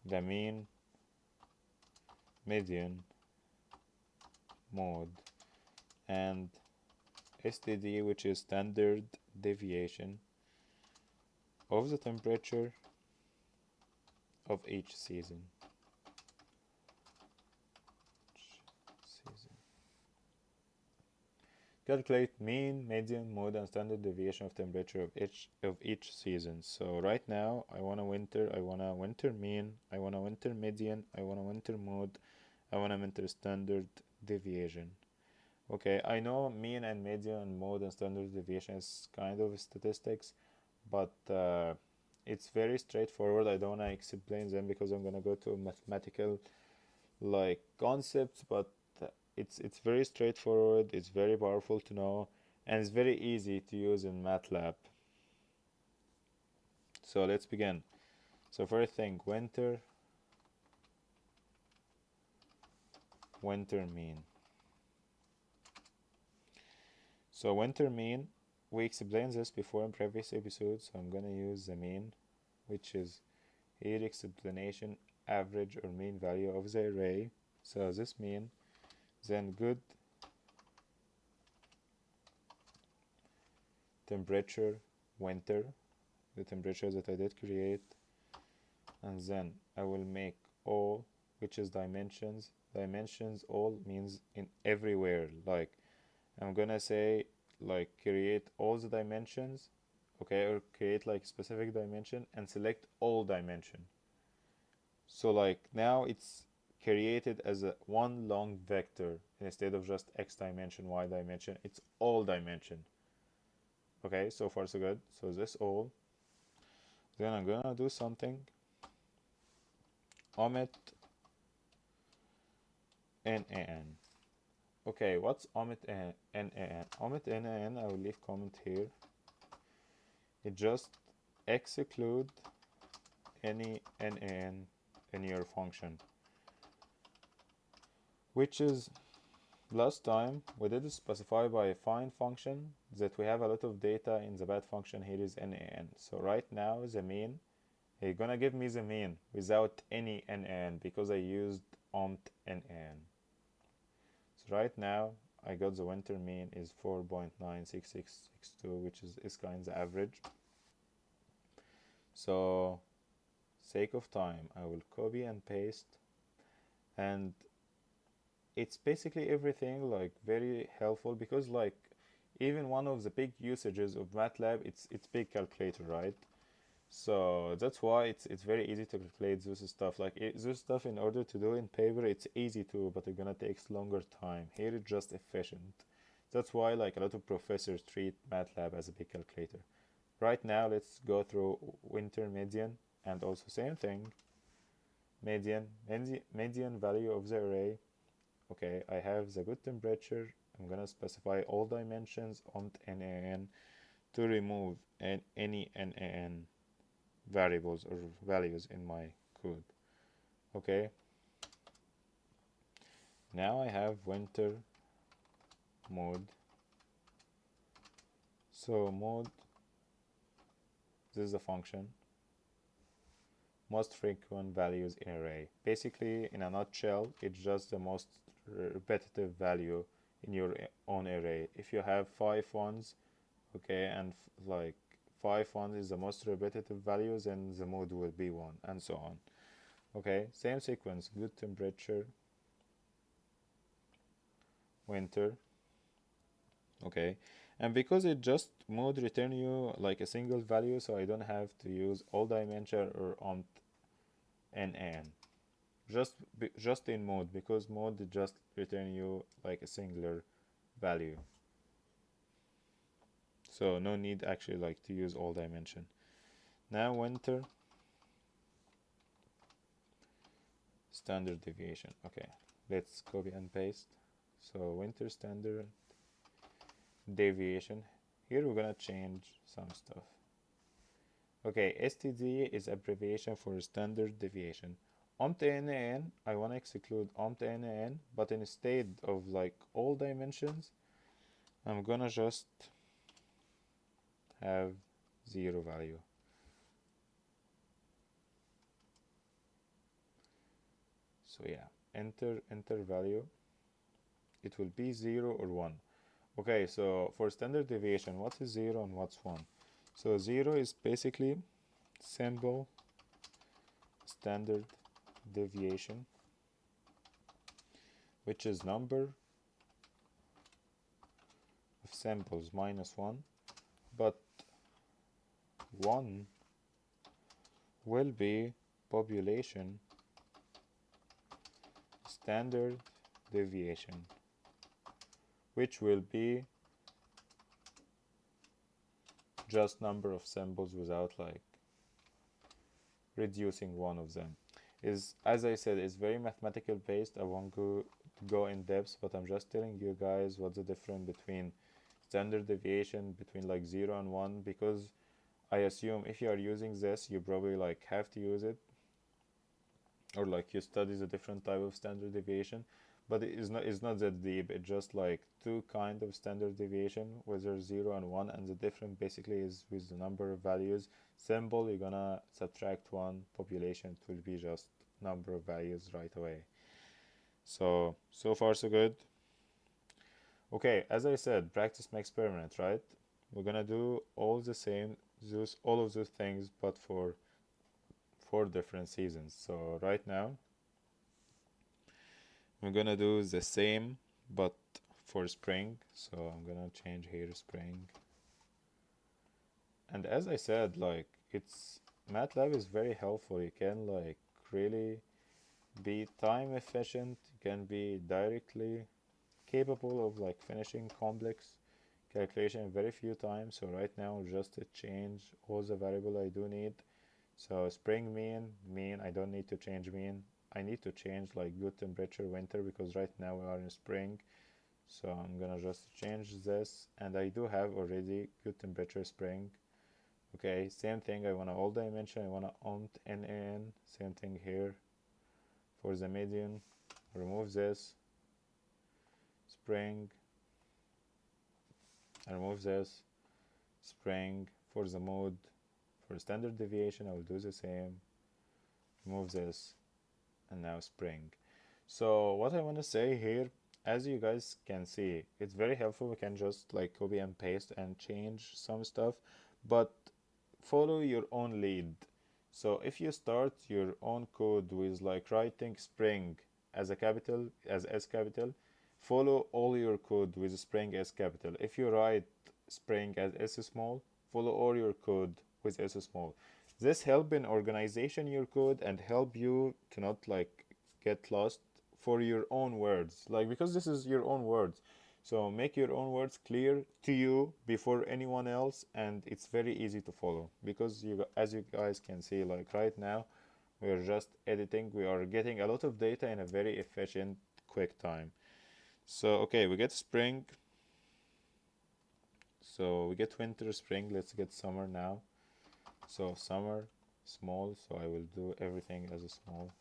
the mean, median, mode, and STD, which is standard deviation of the temperature of each season. Calculate mean, median, mode, and standard deviation of temperature of each season. So right now I want a winter mean, I want a winter median, I want a winter mode, I want a winter standard deviation. Okay, I know mean and median and mode and standard deviation is kind of statistics, but it's very straightforward. I don't want to explain them because I'm gonna go to mathematical like concepts, but it's very straightforward, it's very powerful to know, and it's very easy to use in MATLAB. So let's begin. So first thing, winter mean. So winter mean, we explained this before in previous episodes, so I'm gonna use the mean, which is here explanation average or mean value of the array. So this mean, then good temperature winter, the temperature that I did create, and then I will make all, which is dimensions. Dimensions all means in everywhere, like I'm gonna say like create all the dimensions, okay, or create like specific dimension and select all dimension. So like now it's created as a one long vector instead of just x dimension, y dimension, it's all dimension. Okay, so far so good. So this all, then I'm gonna do something, omit nan. Okay, what's omit nan? Omit nan, I will leave comment here. It just exclude any nan in your function, which is last time we did specify by a find function that we have a lot of data in the bad function. Here is nan. So right now the mean, he's gonna give me the mean without any nan because I used omt nan. So right now I got the winter mean is 4.96662, which is kind of average. So sake of time, I will copy and paste, and it's basically everything like very helpful because like even one of the big usages of MATLAB, it's big calculator, right? So that's why it's very easy to calculate this stuff. Like this stuff, in order to do in paper, it's easy to, but it's gonna takes longer time. Here it's just efficient. That's why like a lot of professors treat MATLAB as a big calculator. Right now, let's go through winter median, and also same thing, median value of the array. Okay, I have the good temperature. I'm gonna specify all dimensions on nan to remove any nan variables or values in my code. Okay, now I have winter mode. So mode, this is a function, most frequent values in array. Basically, in a nutshell, it's just the most repetitive value in your own array. If you have 5 ones, okay, and like 5 ones is the most repetitive values, then the mode will be 1, and so on. Okay, same sequence, good temperature, winter. Okay, and because it just mode return you like a single value, so I don't have to use all dimension or omt nan, just in mode, because mode just return you like a singular value, so no need actually like to use all dimension. Now winter standard deviation. Okay, let's copy and paste. So winter standard deviation, here we're gonna change some stuff. Okay, STD is abbreviation for standard deviation. omitnan, I want to exclude omitnan, but instead of like all dimensions, I'm gonna just have 0 value. So yeah, enter value. It will be 0 or 1. Okay, so for standard deviation, what is 0 and what's 1? So 0 is basically simple standard deviation, which is number of samples minus 1, but 1 will be population standard deviation, which will be just number of samples without like reducing one of them. Is, as I said, is very mathematical based. I won't go in depth, but I'm just telling you guys what's the difference between standard deviation between like 0 and 1, because I assume if you are using this, you probably like have to use it, or like you study the different type of standard deviation, but it's not that deep. It's just like two kind of standard deviation, whether 0 and 1, and the difference basically is with the number of values. Simple, you're gonna subtract 1, population, it will be just number of values right away. So far so good. Okay, as I said, practice makes permanent, right? We're gonna do all the same, all of those things, but for 4 different seasons. So right now we're gonna do the same but for spring. So I'm gonna change here spring. And as I said, like, it's MATLAB is very helpful. You can like really be time efficient. You can be directly capable of like finishing complex calculation in very few times. So right now just to change all the variable I do need. So spring mean, I don't need to change mean. I need to change like good temperature winter, because right now we are in spring. So I'm gonna just change this, and I do have already good temperature spring. Okay, same thing, I want all dimension, I want omitnan, same thing here. For the median, remove this, spring, I remove this, spring. For the mode, for standard deviation, I will do the same, remove this, and now spring. So what I want to say here, as you guys can see, it's very helpful. We can just like copy and paste and change some stuff, but follow your own lead. So if you start your own code with like writing spring as a capital, as S capital, follow all your code with spring S capital. If you write spring as S small, follow all your code with S small. This help in organization your code and help you to not like get lost for your own words, like, because this is your own words. So make your own words clear to you before anyone else, and it's very easy to follow, because you, as you guys can see, like right now we are just editing, we are getting a lot of data in a very efficient quick time. So okay, we get spring, so we get winter, spring, let's get summer now. So summer small, so I will do everything as a small.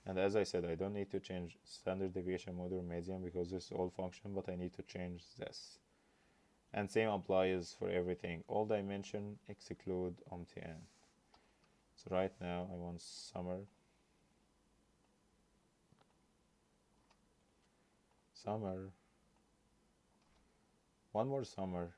And as I said, I don't need to change standard deviation, mode, or median, because this is all function, but I need to change this. And same applies for everything. All dimension exclude omitnan. So right now I want summer. Summer. One more summer.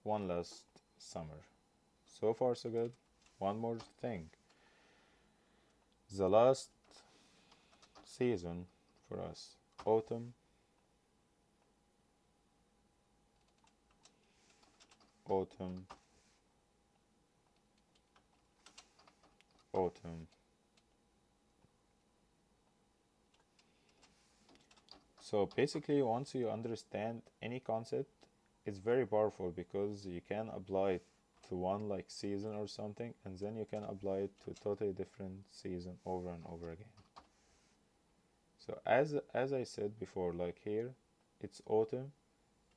One last summer. So far so good. One more thing. The last season for us, autumn. Autumn. Autumn. So basically, once you understand any concept, it's very powerful, because you can apply it to one like season or something, and then you can apply it to totally different season over and over again. So as I said before, like here, it's autumn,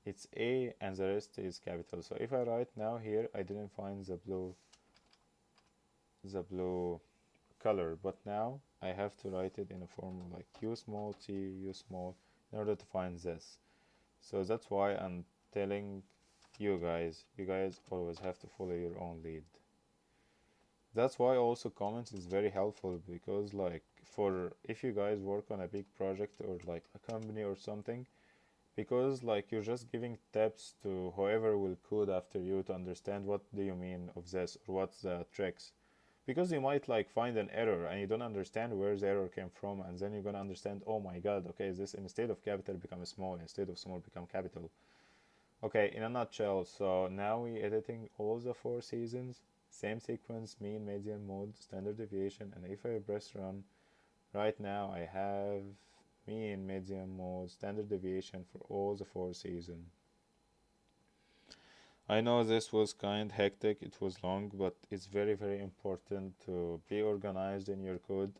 it's A, and the rest is capital. So if I write now here, I didn't find the blue color, but now I have to write it in a form like U small, T, U small, in order to find this. So that's why I'm telling you guys always have to follow your own lead. That's why also comments is very helpful, because like for if you guys work on a big project or like a company or something, because like you're just giving tips to whoever will code after you to understand what do you mean of this or what's the tricks, because you might like find an error and you don't understand where the error came from, and then you're gonna understand, oh my god, okay, this instead of capital become small, instead of small become capital. Okay, in a nutshell, so now we editing all the four seasons, same sequence, mean, median, mode, standard deviation, and if I press run, right now I have mean, median, mode, standard deviation for all the four seasons. I know this was kind hectic, it was long, but it's very, very important to be organized in your code.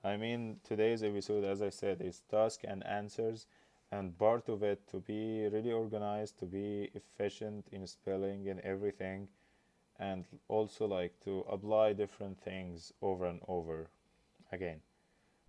I mean, today's episode, as I said, is task and answers, and part of it to be really organized, to be efficient in spelling and everything, and also like to apply different things over and over again.